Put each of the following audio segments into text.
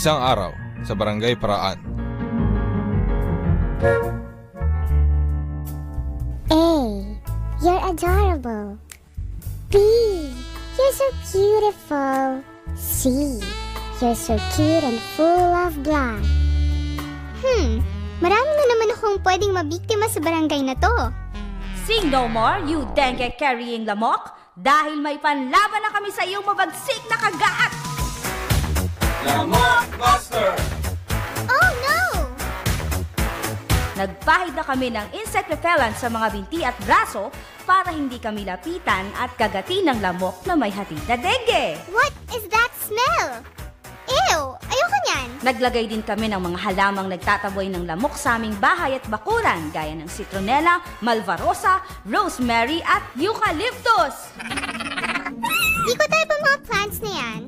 Isang araw sa Barangay Paraan. A. You're adorable. B. You're so beautiful. C. You're so cute and full of blood. Marami na naman akong pwedeng mabiktima sa barangay na to. Sing no more, you dengue carrying lamok, dahil may panlaban na kami sa iyong mabagsik na kagat! Lamok Buster! Oh no! Nagpahid na kami ng insect repellent sa mga binti at braso para hindi kami lapitan at kagatin ng lamok na may hatid na dengue. What is that smell? Ew! Ayoko niyan! Naglagay din kami ng mga halamang nagtataboy ng lamok sa aming bahay at bakuran gaya ng citronella, malvarosa, rosemary at eucalyptus. Di ko tayo pa mga plants na yan.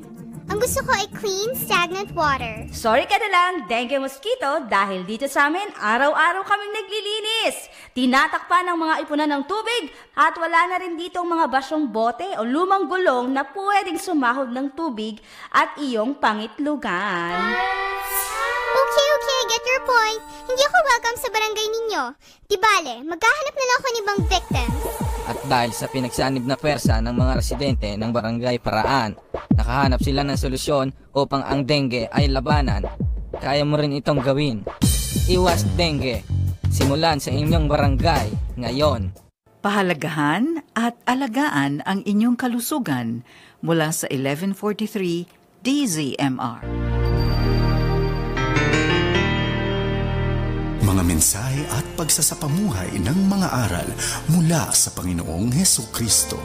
Ang gusto ko ay clean, stagnant water. Sorry ka na lang, dengue mosquito, dahil dito sa amin, araw-araw kaming naglilinis. Tinatakpan ng mga ipunan ng tubig at wala na rin ditong mga basyong bote o lumang gulong na pwedeng sumahod ng tubig at iyong pangitlugan. Okay, I get your point. Hindi ako welcome sa barangay ninyo. Di bale, maghahanap na lang ako ng ibang victims. At dahil sa pinagsanib na pwersa ng mga residente ng Barangay Paraan, nakahanap sila ng solusyon upang ang dengue ay labanan. Kaya mo rin itong gawin. Iwas dengue. Simulan sa inyong barangay ngayon. Pahalagahan at alagaan ang inyong kalusugan mula sa 1143 DZMR. Mga mensahe at pagsasapamuhay ng mga aral mula sa Panginoong Hesukristo.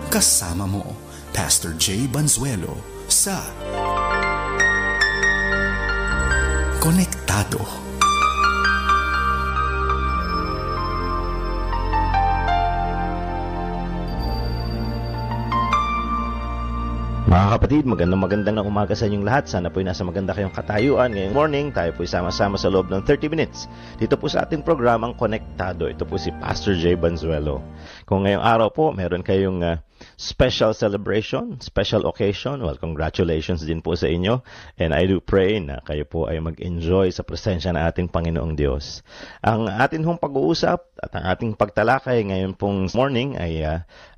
Kasama mo, Pastor J. Banzuelo sa Konektado. Mga kapatid, magandang umaga sa inyong lahat. Sana po'y nasa maganda kayong katayuan. Ngayong morning, tayo po'y sama-sama sa loob ng 30 minutes. Dito po sa ating programang Konektado. Ito po si Pastor J. Banzuelo. Kung ngayong araw po, meron kayong special celebration, special occasion, well, congratulations din po sa inyo. And I do pray na kayo po ay mag-enjoy sa presensya ng ating Panginoong Diyos. Ang atin hong pag-uusap at ang ating pagtalakay ngayon pong morning ay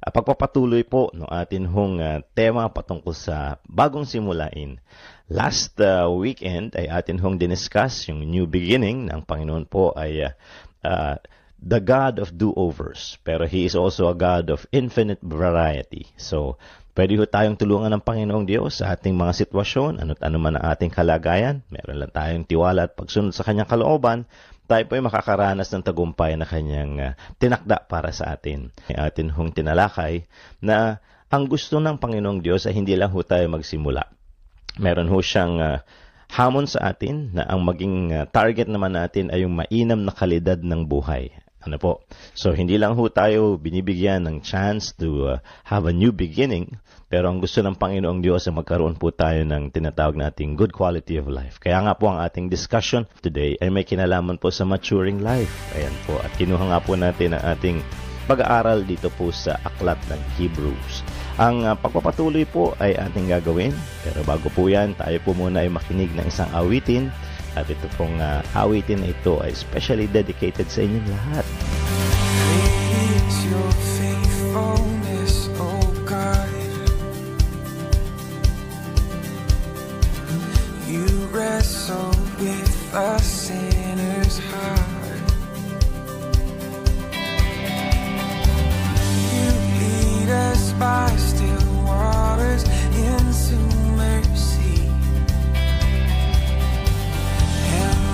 pagpapatuloy po ng atin hong tema patungkol sa bagong simulain. Last weekend ay atin hong diniscuss yung new beginning ng Panginoon po ay the God of do-overs. Pero He is also a God of infinite variety. So, pwede ho tayong tulungan ng Panginoong Diyos sa ating mga sitwasyon, ano't ano man ang ating kalagayan. Meron lang tayong tiwala at pagsunod sa Kanyang kalooban, tayo po ay makakaranas ng tagumpay na Kanyang tinakda para sa atin. Atin hong tinalakay na ang gusto ng Panginoong Diyos ay hindi lang ho tayo magsimula. Meron ho siyang hamon sa atin na ang maging target naman natin ay yung mainam na kalidad ng buhay. Ano po? So, hindi lang ho tayo binibigyan ng chance to have a new beginning, pero ang gusto ng Panginoong Diyos ay magkaroon po tayo ng tinatawag nating good quality of life. Kaya nga po ang ating discussion today ay may kinalaman po sa maturing life. Ayan po. At kinuha nga po natin ang ating pag-aaral dito po sa aklat ng Hebrews. Ang pagpapatuloy po ay ating gagawin, pero bago po yan, tayo po muna ay makinig ng isang awitin. At ito pong awitin na ito ay specially dedicated sa inyong lahat. Great is your faithfulness, O God. You wrestle with a sinner's heart. You lead us by still waters into mercy.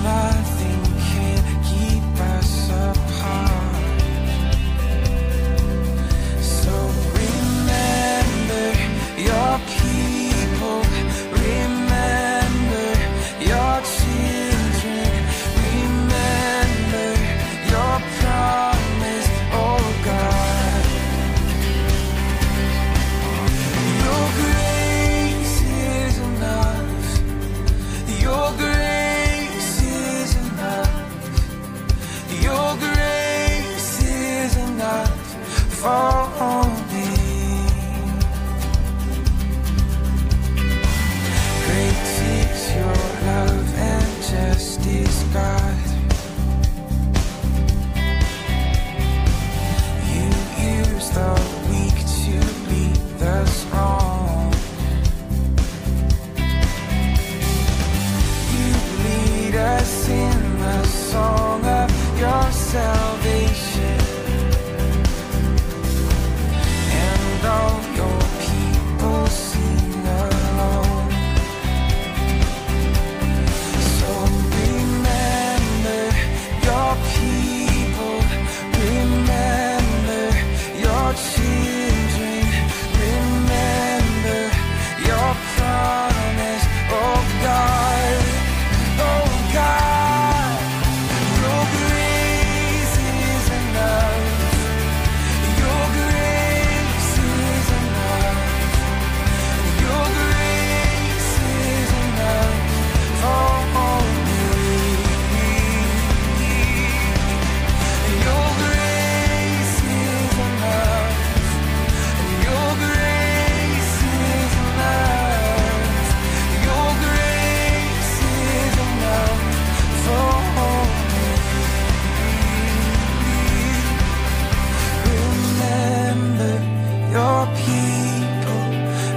Nothing can keep us apart. God. You use the weak to lead the strong. You lead us in the song of your salvation, and all your people sing along. So remember your people, remember your children, remember your promise, oh God, oh God. Your grace is enough. Your grace is enough. Your grace is enough for me. Your grace is enough. Your grace is enough. Your grace is enough for me. Remember your people,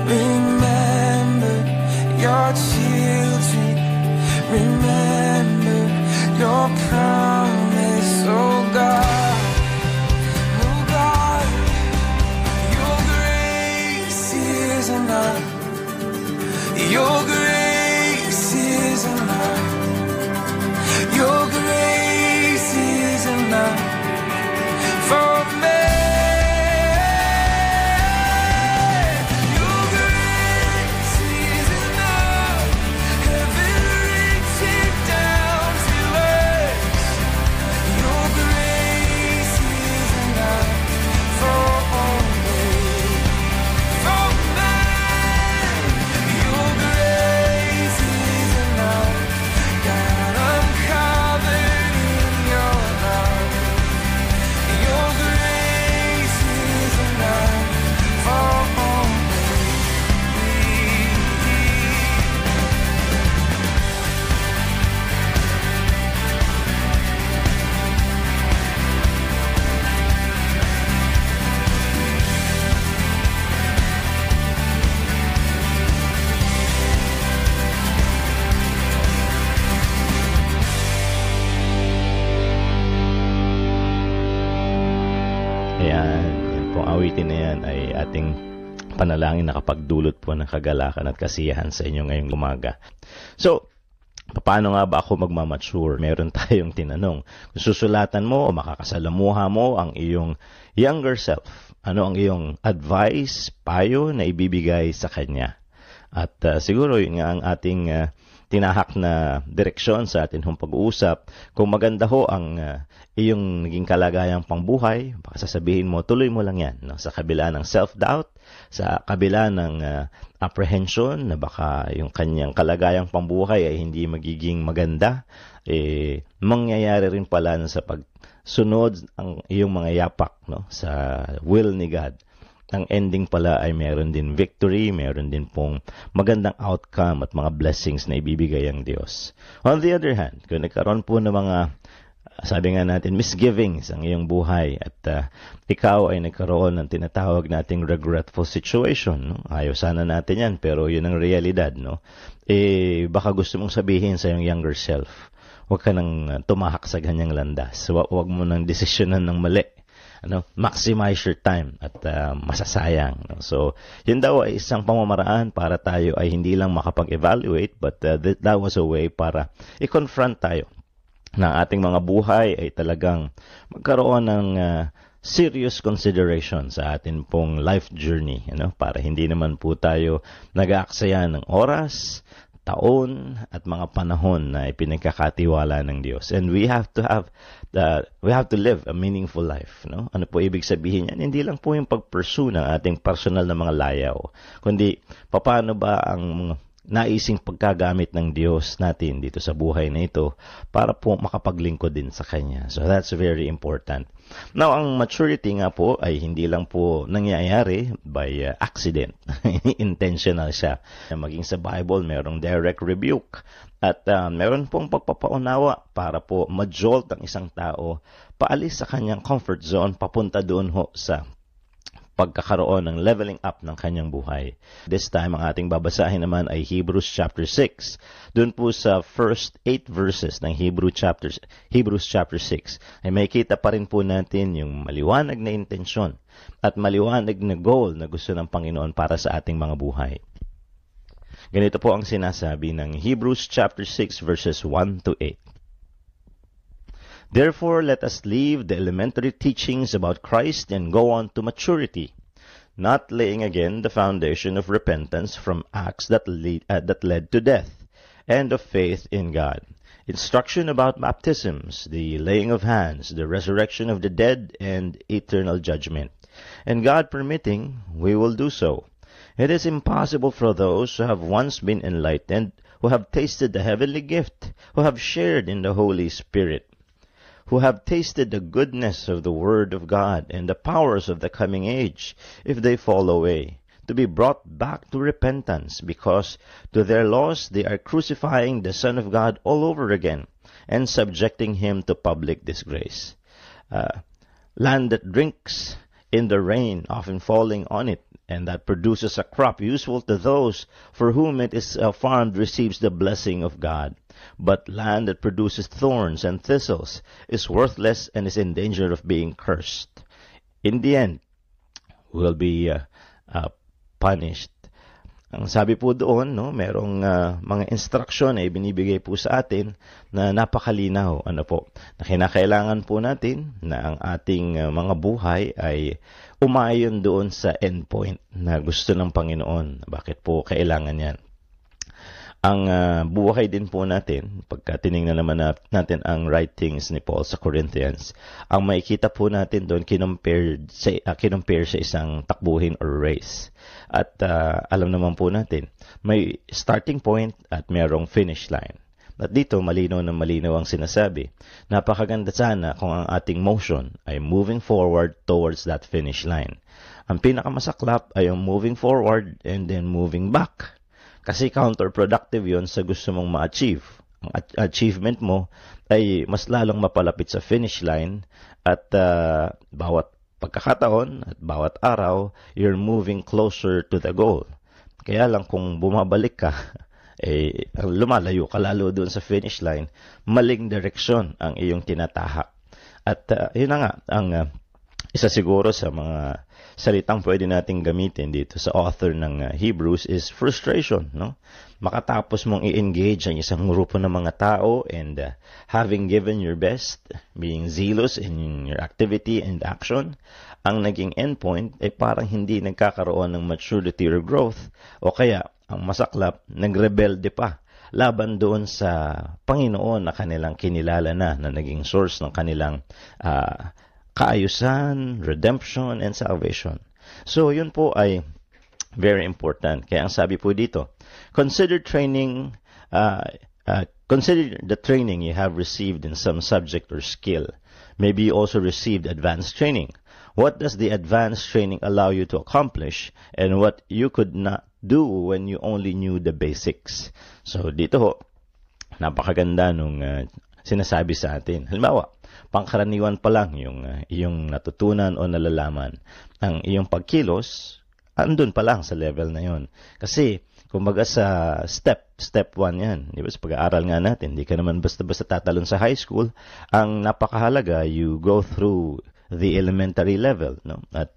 remember your children, remember your promise, oh God, oh God. Your grace is enough. Your grace is enough. Your grace is enough for me. Your grace is enough. Heaven reaching down to us. Your grace is enough for me. For me. Your grace is enough. God, I'm covered in your love. Your grace is enough for me. Ayan, yan pong awitin na yan ay ating panalangin na kapagdulot po ng kagalakan at kasiyahan sa inyo ngayong umaga. So, paano nga ba ako magmamature? Meron tayong tinanong. Kung susulatan mo o makakasalamuha mo ang iyong younger self, ano ang iyong advice, payo na ibibigay sa kanya? At siguro yun nga ang ating tinahak na direksyon sa atin hong pag-uusap. Kung maganda ho ang iyong naging kalagayang pangbuhay, baka sasabihin mo, tuloy mo lang yan. No? Sa kabila ng self-doubt, sa kabila ng apprehension na baka yung kanyang kalagayang pangbuhay ay hindi magiging maganda, mangyayari rin pala sa pagsunod ang iyong mga yapak, no? Sa will ni God. Ang ending pala ay meron din victory, meron din pong magandang outcome at mga blessings na ibibigay ang Diyos. On the other hand, kung nagkaroon po ng mga, sabi nga natin, misgivings ang iyong buhay at ikaw ay nagkaroon ng tinatawag nating regretful situation, no? Ayaw sana natin yan, pero yun ang realidad, no? Baka gusto mong sabihin sa iyong younger self, huwag ka nang tumahak sa ganyang landas. Huwag mo nang desisyonan ng mali. Maximize your time at masasayang. No? So, yun daw ay isang pamamaraan para tayo ay hindi lang makapag-evaluate, but that was a way para i-confront tayo na ating mga buhay ay talagang magkaroon ng serious consideration sa atin pong life journey, para hindi naman po tayo nag-aaksaya ng oras, taon at mga panahon na ipinagkakatiwala ng Diyos. And we have to live a meaningful life, no? Ano po ibig sabihin yan? Hindi lang po yung pag-pursue ng ating personal na mga layaw, kundi paano ba ang naising pagkagamit ng Diyos natin dito sa buhay na ito para po makapaglingkod din sa Kanya. So that's very important. Now, ang maturity nga po ay hindi lang po nangyayari by accident. Intentional siya. Maging sa Bible, merong direct rebuke. At meron pong pagpapaunawa para po ma-jolt ang isang tao paalis sa kanyang comfort zone papunta doon ho sa pagkakaroon ng leveling up ng kanyang buhay. This time, ang ating babasahin naman ay Hebrews chapter 6. Doon po sa first 8 verses ng Hebrews chapter 6, ay may kita pa rin po natin yung maliwanag na intensyon at maliwanag na goal na gusto ng Panginoon para sa ating mga buhay. Ganito po ang sinasabi ng Hebrews chapter 6 verses 1 to 8. Therefore, let us leave the elementary teachings about Christ and go on to maturity, not laying again the foundation of repentance from acts that led to death, and of faith in God. Instruction about baptisms, the laying of hands, the resurrection of the dead, and eternal judgment. And God permitting, we will do so. It is impossible for those who have once been enlightened, who have tasted the heavenly gift, who have shared in the Holy Spirit, who have tasted the goodness of the Word of God and the powers of the coming age, if they fall away, to be brought back to repentance, because to their loss they are crucifying the Son of God all over again, and subjecting him to public disgrace. Land that drinks in the rain, often falling on it, and that produces a crop useful to those for whom it is farmed, receives the blessing of God. But land that produces thorns and thistles is worthless and is in danger of being cursed. In the end, will be punished. Ang sabi po doon, no, merong mga instruction na ibinibigay po sa atin na napakalinaw. Ano po, na kinakailangan po natin na ang ating mga buhay ay umayon doon sa endpoint na gusto ng Panginoon. Bakit po kailangan yan? Ang buhay din po natin, pagka tinignan naman natin ang writings ni Paul sa Corinthians, ang makikita po natin doon kinumpare sa isang takbuhin or race. At alam naman po natin, may starting point at merong finish line. At dito, malinaw na malinaw ang sinasabi. Napakaganda sana kung ang ating motion ay moving forward towards that finish line. Ang pinakamasaklap ay ang moving forward and then moving back. Kasi counterproductive yon sa gusto mong ma-achieve. Ang achievement mo ay mas lalong mapalapit sa finish line at bawat pagkakataon at bawat araw, you're moving closer to the goal. Kaya lang kung bumabalik ka, lumalayo ka lalo doon sa finish line, maling direksyon ang iyong tinatahak. At yun na nga, ang isa siguro sa mga salitang pwede nating gamitin dito sa author ng Hebrews is frustration, no? Makatapos mong i-engage ang isang grupo ng mga tao and having given your best, being zealous in your activity and action, ang naging endpoint ay parang hindi nagkakaroon ng maturity or growth, o kaya, ang masaklap, nagrebelde pa laban doon sa Panginoon na kanilang kinilala na naging source ng kanilang kaayusan, redemption, and salvation. So, yun po ay very important. Kaya ang sabi po dito, consider the training you have received in some subject or skill. Maybe you also received advanced training. What does the advanced training allow you to accomplish, and what you could not do when you only knew the basics? So, dito ho, napakaganda nung sinasabi sa atin. Halimbawa, pangkaraniwan pa lang yung iyong natutunan o nalalaman. Ang iyong pagkilos, andun pa lang sa level na yon. Kasi, kumbaga sa step 1 yan. Di ba? Sa pag-aaral nga natin, di ka naman basta-basta tatalon sa high school. Ang napakahalaga, you go through the elementary level, no? At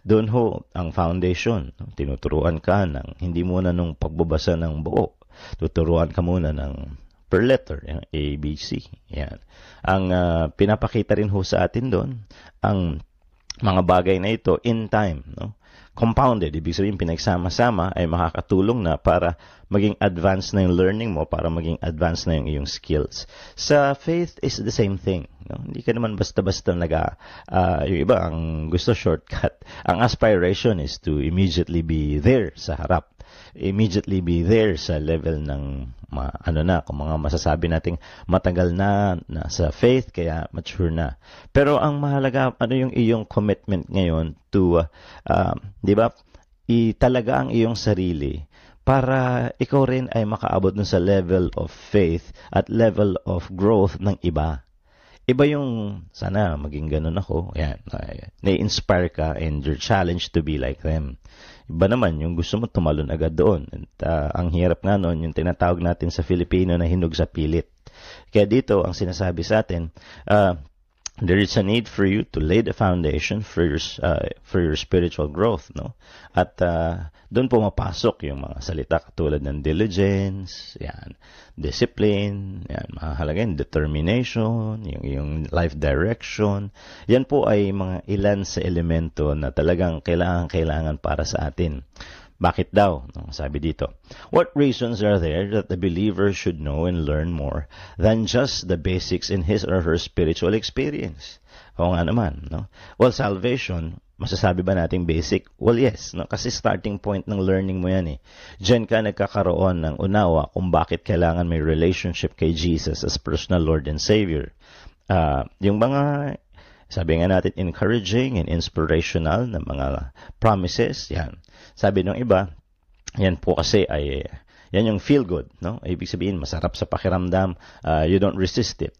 doon ho ang foundation, no? Tinuturuan ka ng hindi muna nung pagbabasa ng buo. Tuturuan ka muna ng per letter, A, B, C. Yan. Ang pinapakita rin ho sa atin doon, ang mga bagay na ito in time, no? Compounded, ibig sabihin pinagsama-sama ay makakatulong na para maging advanced na yung learning mo, para maging advanced na yung iyong skills. Sa faith is the same thing, no? Hindi ka naman basta-basta yung iba ang gusto shortcut. Ang aspiration is to immediately be there sa harap. immediately be there sa level ng kung mga masasabi nating matagal na sa faith, kaya mature na. Pero ang mahalaga, ano yung iyong commitment ngayon to, di ba, italaga ang iyong sarili para ikaw rin ay makaabot dun sa level of faith at level of growth ng iba. Iba yung, sana maging ganun ako, yan, na-inspire ka and your challenge to be like them. Iba naman, yung gusto mo tumalon agad doon. At, ang hirap nga nun, yung tinatawag natin sa Filipino na hinog sa pilit. Kaya dito, ang sinasabi sa atin, there is a need for you to lay the foundation for your spiritual growth, no? At doon pumapasok yung mga salita katulad ng diligence, yan, discipline, yan, mahalaga yung determination, yung life direction. Yan po ay mga ilan sa elemento na talagang kailangan para sa atin. Bakit daw? Sabi dito, what reasons are there that the believer should know and learn more than just the basics in his or her spiritual experience? Oo nga naman, no? Well, salvation, masasabi ba nating basic? Well, yes, no? Kasi starting point ng learning mo yan eh. Diyan ka nagkakaroon ng unawa kung bakit kailangan may relationship kay Jesus as personal Lord and Savior. Yung mga, sabi nga natin, encouraging and inspirational na mga promises, yan. Sabi ng iba, yan po kasi ay, yan yung feel good, no? Ibig sabihin, masarap sa pakiramdam, you don't resist it.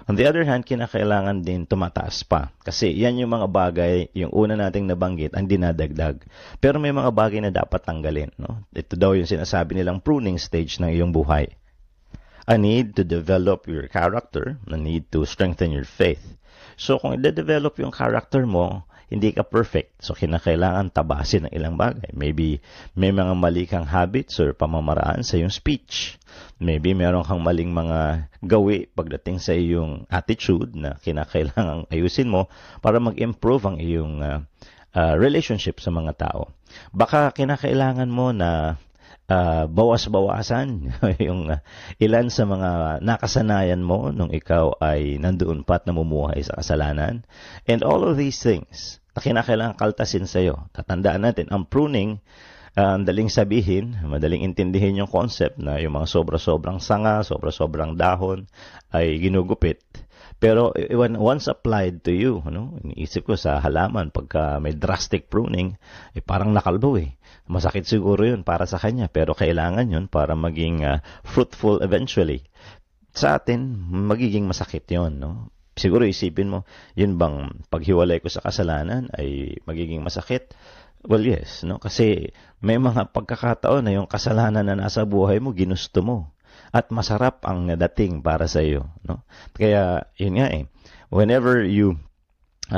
On the other hand, kinakailangan din tumataas pa. Kasi yan yung mga bagay, yung una nating nabanggit, ang dinadagdag. Pero may mga bagay na dapat tanggalin, no? Ito daw yung sinasabi nilang pruning stage ng iyong buhay. A need to develop your character, a need to strengthen your faith. So kung i-develop yung character mo, hindi ka perfect. So, kinakailangan tabasin ng ilang bagay. Maybe may mga mali kang habits or pamamaraan sa iyong speech. Maybe meron kang maling mga gawi pagdating sa iyong attitude na kinakailangan ayusin mo para mag-improve ang iyong relationship sa mga tao. Baka kinakailangan mo na bawas-bawasan yung ilan sa mga nakasanayan mo nung ikaw ay nandoon pa at namumuhay sa kasalanan. And all of these things na kinakailangan kaltasin sa iyo. Tatandaan natin, ang pruning, daling sabihin, madaling intindihin yung concept na yung mga sobra-sobrang sanga, sobra-sobrang dahon ay ginugupit. Pero once applied to you, iniisip ko sa halaman, pagka may drastic pruning, parang nakalbo eh. Masakit siguro yun para sa kanya, pero kailangan yun para maging fruitful eventually. Sa atin, magiging masakit yun, no? Siguro isipin mo, yun bang paghiwalay ko sa kasalanan ay magiging masakit? Well, yes, no? Kasi may mga pagkakataon na yung kasalanan na nasa buhay mo, ginusto mo. At masarap ang nadating para sa iyo, no? Kaya, yun nga eh. Whenever you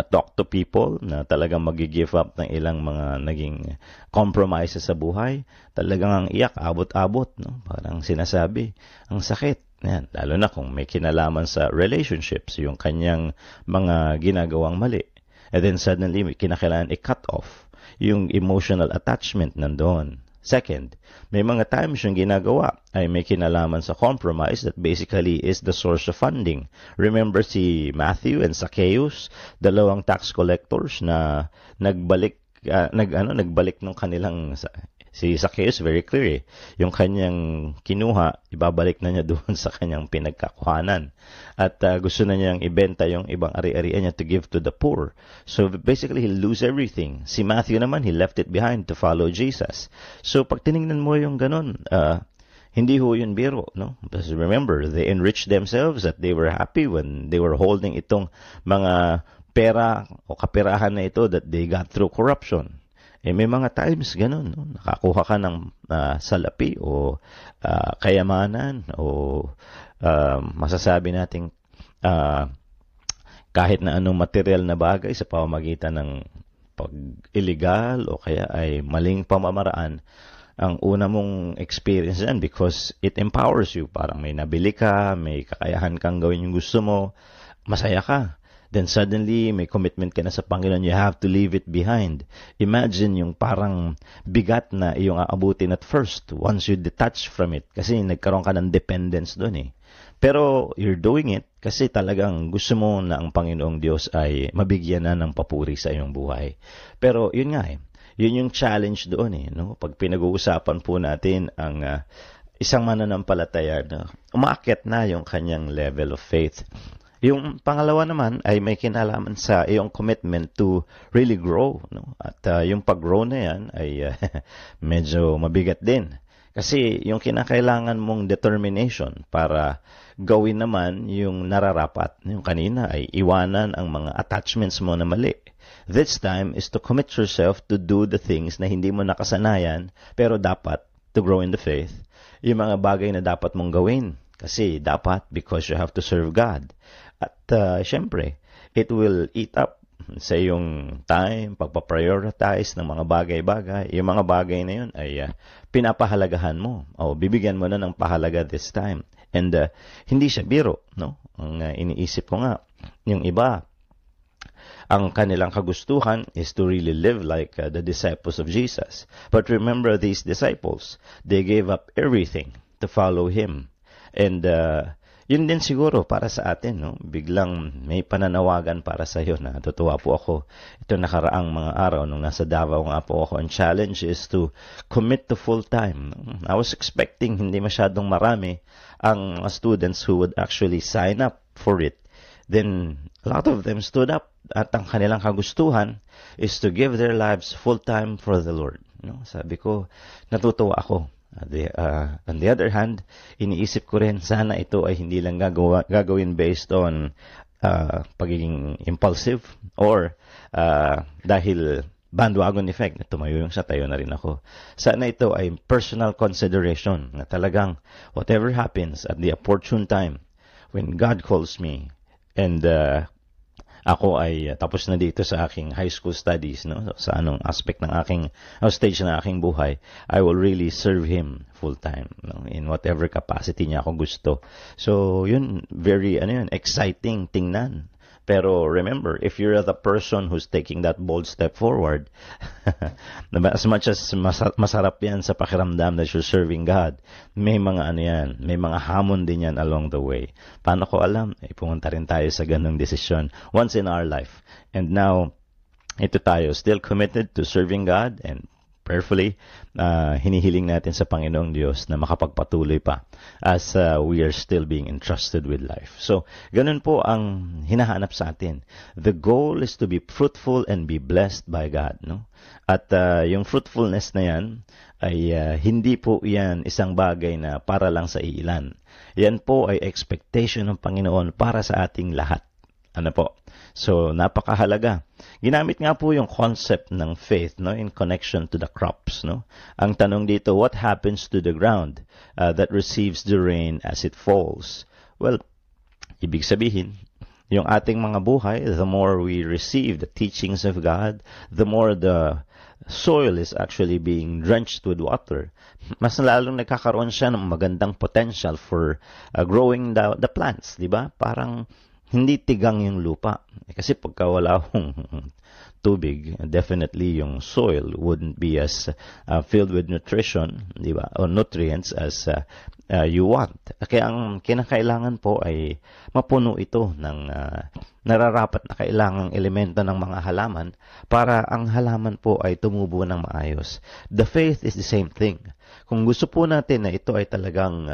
talk to people na talagang mag-give up ng ilang mga naging compromises sa buhay, talagang ang iyak, abot-abot, no? Parang sinasabi, ang sakit. Yan, lalo na kung may kinalaman sa relationships, yung kanyang mga ginagawang mali. And then suddenly, may kinakailangan i-cut off yung emotional attachment nandoon. Second, may mga times yung ginagawa ay may kinalaman sa compromise that basically is the source of funding. Remember si Matthew and Zacchaeus, dalawang tax collectors na nagbalik ng kanilang, si Zacchaeus very clear eh. Yung kanyang kinuha, ibabalik na niya doon sa kanyang pinagkakuhanan. At gusto na niyang ibenta yung ibang ari-arian niya to give to the poor. So basically, he'll lose everything. Si Matthew naman, he left it behind to follow Jesus. So pag tinignan mo yung ganun, hindi ho yun biro, no? Because remember, they enriched themselves at they were happy when they were holding itong mga pera o kapirahan na ito that they got through corruption. May mga times ganun, no? Nakakuha ka ng salapi o kayamanan o masasabi nating kahit na anong material na bagay sa pamamagitan ng pag-illegal o kaya ay maling pamamaraan, ang una mong experience yan because it empowers you. Parang may nabili ka, may kakayahan kang gawin yung gusto mo, masaya ka. Then suddenly, may commitment ka na sa Panginoon, you have to leave it behind. Imagine yung parang bigat na iyong aabutin at first, once you detach from it. Kasi nagkaroon ka ng dependence doon eh. Pero you're doing it kasi talagang gusto mo na ang Panginoong Diyos ay mabigyan na ng papuri sa iyong buhay. Pero yun nga eh, Yun yung challenge doon no? Pag pinag-uusapan po natin ang isang mananampalataya na umaakyat na yung kanyang level of faith. Yung pangalawa naman ay may kinalaman sa iyong commitment to really grow, no? At yung pag-grow na yan ay medyo mabigat din. Kasi yung kinakailangan mong determination para gawin naman yung nararapat. Yung kanina ay iwanan ang mga attachments mo na mali. This time is to commit yourself to do the things na hindi mo nakasanayan pero dapat to grow in the faith. Yung mga bagay na dapat mong gawin. Kasi dapat because you have to serve God. At syempre, it will eat up sa iyong time, pagpaprioritize ng mga bagay-bagay. Yung mga bagay na yun ay pinapahalagahan mo. O bibigyan mo na ng pahalaga this time. And hindi siya biro, no? Ang iniisip ko nga, yung iba, ang kanilang kagustuhan is to really live like the disciples of Jesus. But remember these disciples, they gave up everything to follow Him. And yun din siguro para sa atin, no? Biglang may pananawagan para sa iyo na tutuwa po ako. Ito nakaraang mga araw nung nasa Davao nga po ako. Ang challenge is to commit to full time. I was expecting hindi masyadong marami ang students who would actually sign up for it. Then a lot of them stood up at ang kanilang kagustuhan is to give their lives full time for the Lord. No? Sabi ko, natutuwa ako. On the other hand, iniisip ko rin, sana ito ay hindi lang gagawin based on pagiging impulsive or dahil bandwagon effect na tumayo yung sa tayo na rin ako. Sana ito ay personal consideration na talagang whatever happens at the opportune time when God calls me and ako ay tapos na dito sa aking high school studies, no? Sa anong aspect ng aking stage ng aking buhay, I will really serve Him full time, no? In whatever capacity niya ako gusto. So, yun, very exciting tingnan. Pero remember, if you're the person who's taking that bold step forward, as much as masarap yan sa pakiramdam that you're serving God, may mga may mga hamon din yan along the way. Paano ko alam? Pumunta rin tayo sa ganung desisyon once in our life. And now, ito tayo, still committed to serving God and prayerfully, hinihiling natin sa Panginoong Diyos na makapagpatuloy pa as we are still being entrusted with life. So, ganun po ang hinahanap sa atin. The goal is to be fruitful and be blessed by God. No? At yung fruitfulness na yan, ay hindi po yan isang bagay na para lang sa iilan. Yan po ay expectation ng Panginoon para sa ating lahat. Ano po? So, napakahalaga. Ginamit nga po yung concept ng faith, no, in connection to the crops, no. Ang tanong dito, what happens to the ground that receives the rain as it falls? Well, ibig sabihin, yung ating mga buhay, the more we receive the teachings of God, the more the soil is actually being drenched with water. Mas lalong nagkakaroon siya ng magandang potential for growing the plants, di ba? Parang hindi tigang yung lupa. Kasi pagka wala akong tubig, definitely yung soil wouldn't be as filled with nutrition, di ba? Or nutrients as you want. Kaya ang kinakailangan po ay mapuno ito ng nararapat na kailangang elemento ng mga halaman para ang halaman po ay tumubo ng maayos. The faith is the same thing. Kung gusto po natin na ito ay talagang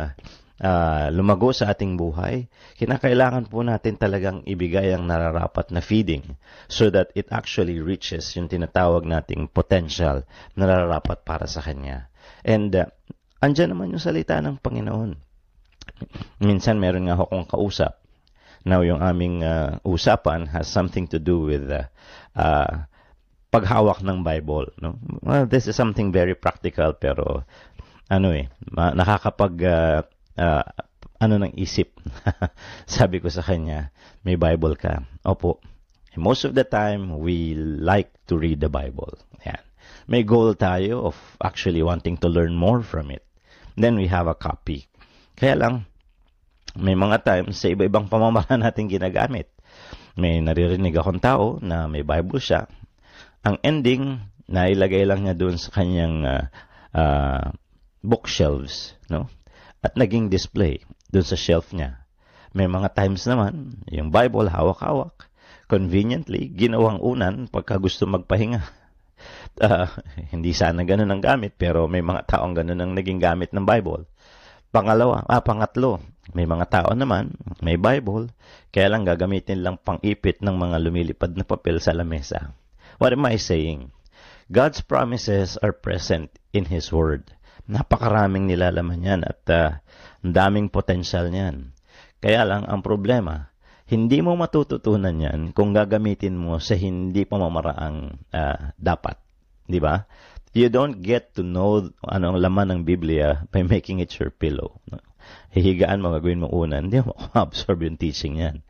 lumago sa ating buhay, kinakailangan po natin talagang ibigay ang nararapat na feeding so that it actually reaches yung tinatawag nating potential na nararapat para sa Kanya. And andyan naman yung salita ng Panginoon. Minsan meron nga akong kausap. Now, yung aming usapan has something to do with paghawak ng Bible. No? Well, this is something very practical pero nakakapag ng isip. Sabi ko sa kanya, may Bible ka? Opo. Most of the time, we like to read the Bible. Yan. May goal tayo of actually wanting to learn more from it. Then we have a copy. Kaya lang, may mga times sa iba-ibang pamamaraan natin ginagamit. May naririnig akong tao na may Bible siya. Ang ending, nailagay lang niya doon sa kanyang bookshelves, no? At naging display doon sa shelf niya. May mga times naman, yung Bible hawak-hawak, conveniently, ginawang unan pagka gusto magpahinga. hindi sana ganun ang gamit, pero may mga taong ganun ang naging gamit ng Bible. Pangatlo, may mga tao naman, may Bible, kaya lang gagamitin lang pang-ipit ng mga lumilipad na papel sa lamesa. What am I saying? God's promises are present in His Word. Napakaraming nilalaman yan at ang daming potensyal niyan. Kaya lang, ang problema, hindi mo matututunan yan kung gagamitin mo sa hindi pamamaraang dapat. Di ba? You don't get to know ano ang laman ng Biblia by making it your pillow. Hihigaan mo, gagawin mo una, hindi mo absorb yung teaching yan.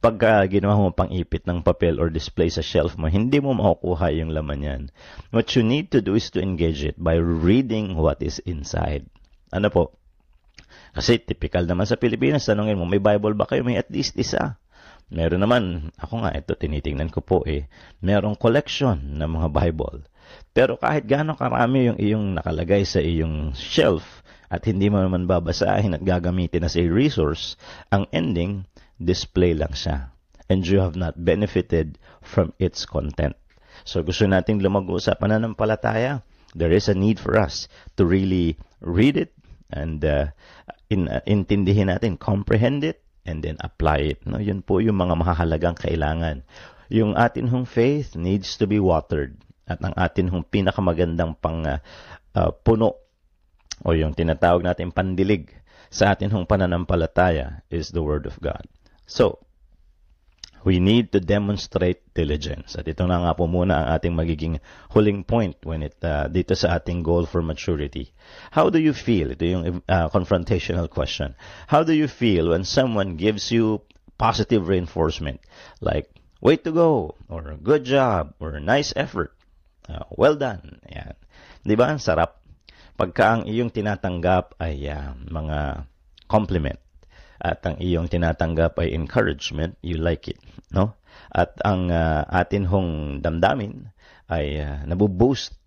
Pagka ginawa mo pang-ipit ng papel or display sa shelf mo, hindi mo makukuha yung laman yan. What you need to do is to engage it by reading what is inside. Ano po? Kasi typical naman sa Pilipinas, tanongin mo, may Bible ba kayo? May at least isa. Meron naman, ako nga, ito tinitingnan ko po merong collection ng mga Bible. Pero kahit gaano karami yung iyong nakalagay sa iyong shelf at hindi mo naman babasahin at gagamitin as a resource, ang ending, display lang siya. And you have not benefited from its content. So gusto nating lumago sa pananampalataya, there is a need for us to really read it and intindihin natin, comprehend it, and then apply it. No? Yun po yung mga mahahalagang kailangan. Yung atin hong faith needs to be watered. At ang atin hong pinakamagandang puno o yung tinatawag natin pandilig sa atin hong pananampalataya is the Word of God. So, we need to demonstrate diligence. At ito na nga po muna ang ating magiging huling point when dito sa ating goal for maturity. How do you feel? Ito yung confrontational question. How do you feel when someone gives you positive reinforcement? Like, way to go, or good job, or nice effort. Well done. Yan. Di ba? Ang sarap. Pagka ang iyong tinatanggap ay mga compliment at ang iyong tinatanggap ay encouragement, you like it. No? At ang atin hong damdamin ay nabuboost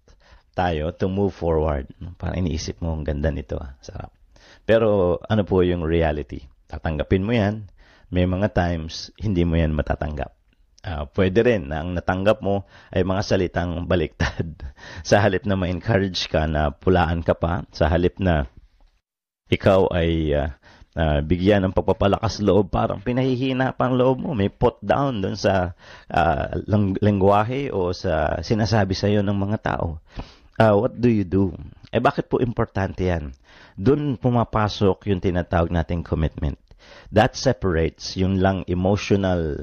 tayo to move forward. Parang iniisip mo, ang ganda nito. Sarap. Pero ano po yung reality? Tatanggapin mo yan. May mga times, hindi mo yan matatanggap. Pwede rin na ang natanggap mo ay mga salitang baliktad. Sa halip na ma-encourage ka na pulaan ka pa, sa halip na ikaw ay bigyan ng pagpapalakas loob, parang pinahihina pa ang loob mo. May put down doon sa lengguwahe o sa sinasabi sa iyo ng mga tao. What do you do? Bakit po importante yan? Doon pumapasok yung tinatawag nating commitment. That separates yung lang emotional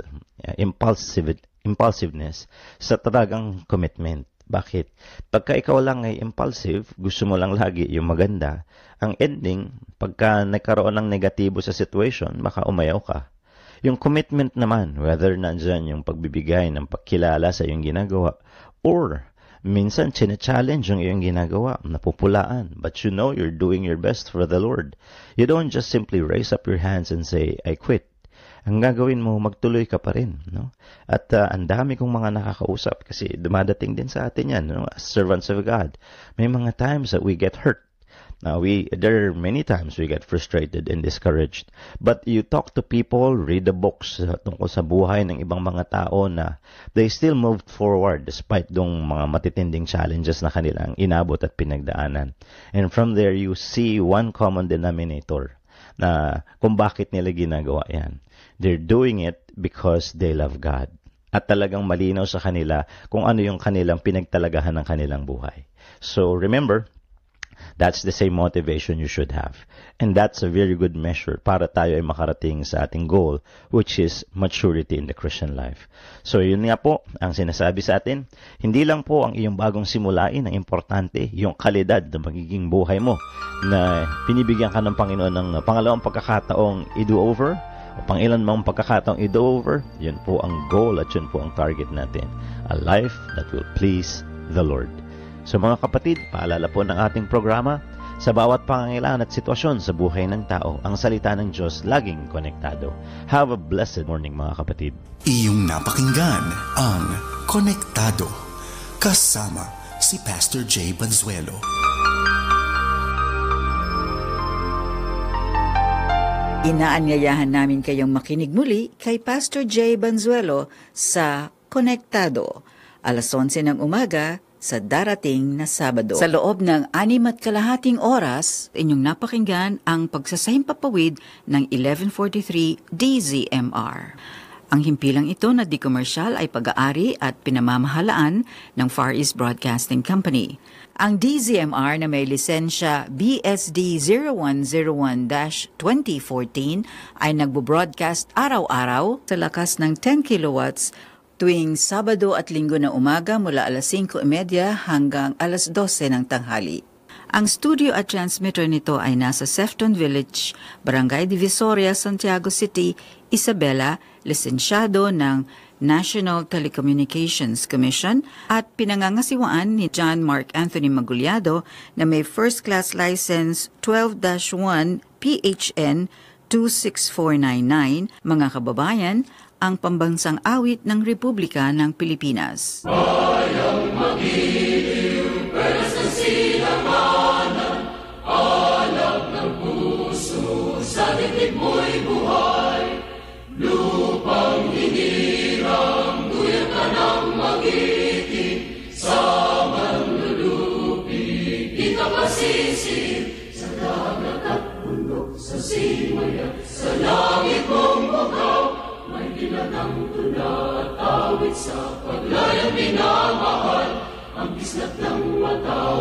impulsiveness sa talagang commitment. Bakit? Pagka ikaw lang ay impulsive, gusto mo lang lagi yung maganda, ang ending, pagka nagkaroon ng negatibo sa situation, baka umayaw ka. Yung commitment naman, whether nandyan yung pagbibigay ng pagkilala sa iyong ginagawa, or minsan chine-challenge yung iyong ginagawa, napupulaan, but you know you're doing your best for the Lord. You don't just simply raise up your hands and say, I quit. Ang gagawin mo, magtuloy ka pa rin. No? At ang dami kong mga nakakausap kasi dumadating din sa atin yan, no? As servants of God. May mga times that we get hurt. There are many times we get frustrated and discouraged. But you talk to people, read the books tungkol sa buhay ng ibang mga tao na they still moved forward despite dong mga matitinding challenges na kanilang inabot at pinagdaanan. And from there, you see one common denominator na kung bakit nila ginagawa yan. They're doing it because they love God. At talagang malinaw sa kanila kung ano yung kanilang pinagtalagahan ng kanilang buhay. So remember, that's the same motivation you should have. And that's a very good measure para tayo ay makarating sa ating goal, which is maturity in the Christian life. So yun nga po ang sinasabi sa atin. Hindi lang po ang iyong bagong simulain ang importante, yung kalidad ng magiging buhay mo na pinibigyan ka ng Panginoon ng pangalawang pagkakataong i-do-over o pangilan mong pagkakataong i-do-over. Yun po ang goal at yun po ang target natin. A life that will please the Lord. So mga kapatid, paalala po ng ating programa, sa bawat pangangailangan at sitwasyon sa buhay ng tao, ang salita ng Diyos laging konektado. Have a blessed morning mga kapatid. Iyong napakinggan ang Konektado kasama si Pastor Jay Banzuelo. Inaanyayahan namin kayong makinig muli kay Pastor Jay Banzuelo sa Konektado, alas 11 ng umaga, sa darating na Sabado. Sa loob ng 6.5 oras, inyong napakinggan ang pagsasahimpapawid ng 1143 DZMR. Ang himpilang ito na di-commercial ay pag-aari at pinamamahalaan ng Far East Broadcasting Company. Ang DZMR na may lisensya BSD 0101-2014 ay nagbo-broadcast araw-araw sa lakas ng 10 kilowatts tuwing Sabado at Linggo na umaga mula alas 5:30 hanggang alas 12 ng tanghali. Ang studio at transmitter nito ay nasa Sefton Village, Barangay Divisoria, Santiago City, Isabela, lisensyado ng National Telecommunications Commission at pinangangasiwaan ni John Mark Anthony Maguliado na may First Class License 12-1 PHN 26499, mga kababayan, ang pambansang awit ng Republika ng Pilipinas. Bayang mag-iiw, peras ng sinamanan, alab ng puso, sa dibdib mo'y buhay. Lupang hinirang, duyan ka ng mag-iiw, sa manlulupi, di ka masisir, sa dagat at bundok, sa simaya, sa langit mong bugaw, may dilagang tuna at awit sa paglayang minamahal, ang bislat ng mataw